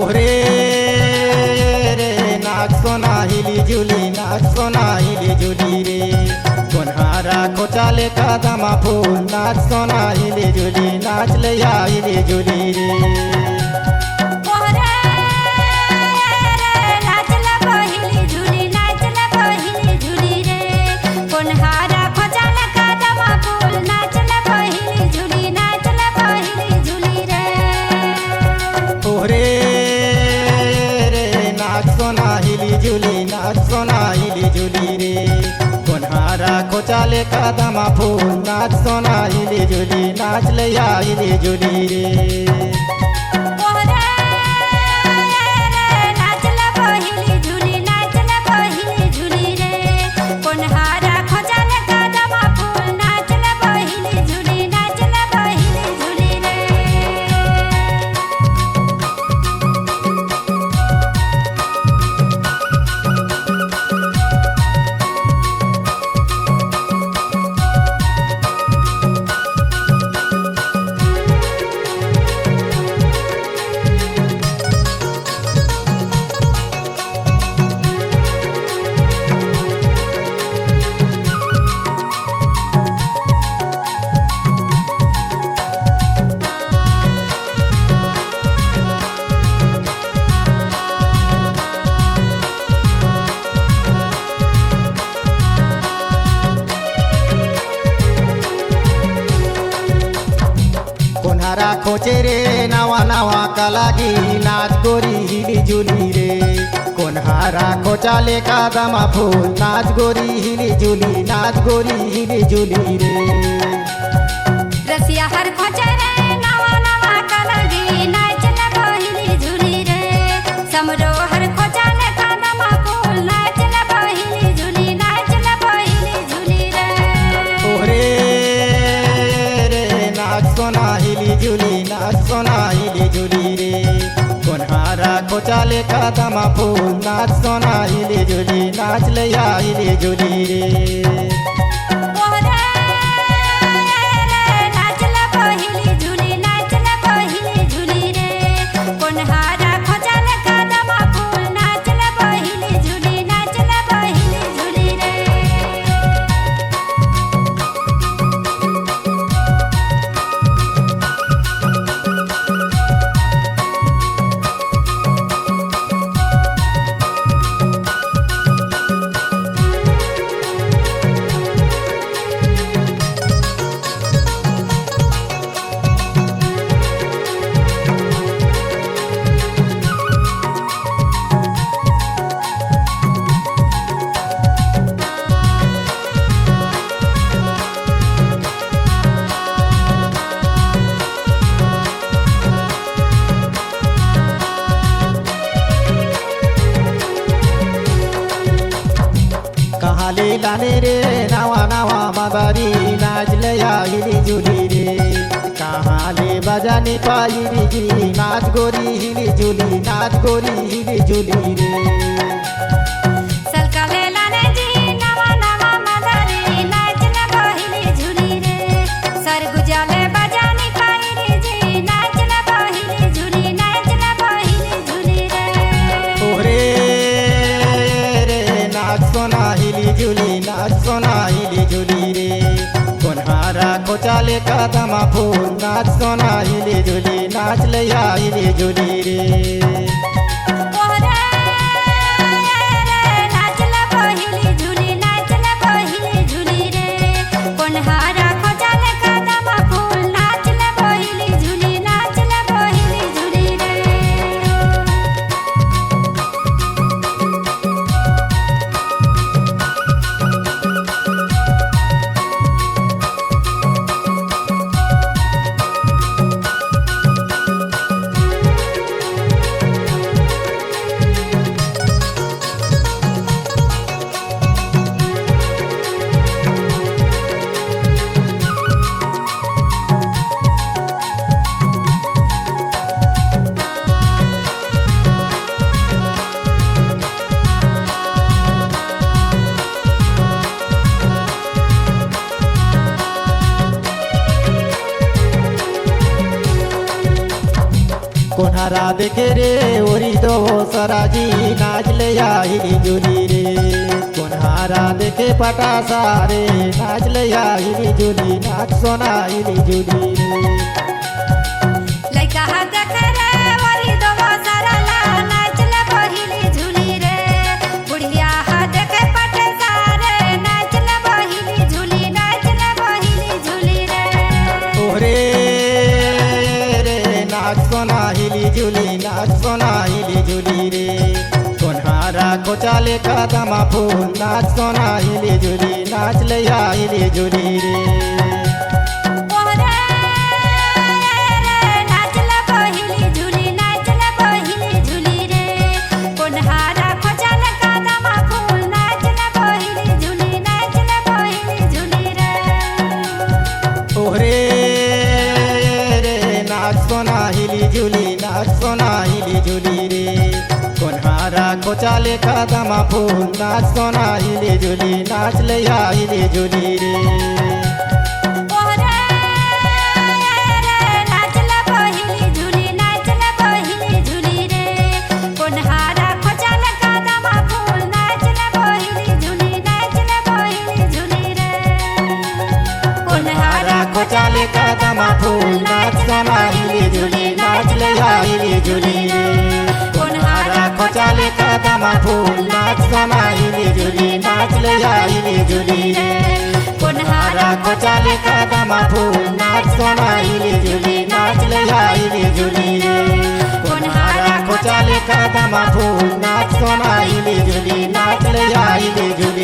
ওরে রে নাচ সোনা হিলি ঝুলি নাচ সোনা হিলি ঝুলি রে কোনহারা খোঁচালে কাদামা ফুল নাচ সোনা হিলি ঝুলি নাচ লইয়া হিলি ঝুলি রে खोचाले कादामा फूल नाच सोना हिली झुली नाच लैया हिली झुली रे कोन्हारा खोचे रे नावा नावा कलागी नाच गोरी हिली झुली रे कोन्हारा खोचाले कादामा फूल नाच गोरी हिली झुली नाच गोरी हिली झुली रे रसिया हर खोचे रे नावा नावा कलागी नाच लगो हिली झुली रे समरो हर खोचाले कादामा फूल नाच लगो हिली झुली नाच लगो हिली झुली रे ओरे रे नाच सोना हिली झुली नाच सोना हिली झुली रे कोन्हारा खोचाले कादामा फूल नाच सोना हिली झुली नाच लैया हिली झुली रे कहाले लाने रे नावा नावा मदारी नाच लया हिली झुली रे कहाले बजानी पाई री नाच गोरी हिली झुली नाच गोरी हिली झुली रे सलकाले लाने जी नावा नावा मदारी नाच लगो हिली झुली रे सरगुजाले बजानी पाई री नाच लगो हिली झुली नाच लगो हिली झुली रे ओरे रे नाच सोना हिली झुली नाच सोना हिली झुली रे कोन्हारा खोचाले कादामा फूल नाच सोना हिली झुली नाच लैया हिली झुली रे कोन्हारा देखे रे ओरी दो सराजी नाच ले आइली जुली रे कोन्हारा देखे पटा सारे नाच ले आइली जुली नाच सोना आइली जुली रे लइका देखे रे ओरी दो सरला नाच ले पहिली झूली रे बुढ़िया देखे पटे सारे नाच ले पहिली झूली नाच ले पहिली झूली रे ओरे रे नाच सोना आइली जुली नाच सोना आइली जुली रे कोन्हारा कोचाले कदमा फूल नाच सोना आइली जुली नाच ले आइली जुली रे कोचाले कदमा फूल नाच सोना आइली जुली नाच ले आइली जुली रे नाच ले पहिली झूली नाच ले पहिली झूली रे कोन्हारा कोचाले कदमा फूल नाच ले पहिली झूली नाच ले पहिली झूली रे कोन्हारा कोचाले कदमा फूल नाच सोना आइली जुली नाच ले आइली जुली रे कोन्हारा कोचाले कदमा फूल नाच सोना आइली जुली नाच ले आइली जुली रे कोन्हारा कोचाले कदमा फूल नाच सोना आइली जुली नाच ले आइली जुली रे कोन्हारा कोचाले कदमा फूल नाच सोना आइली जुली नाच ले आइली जुली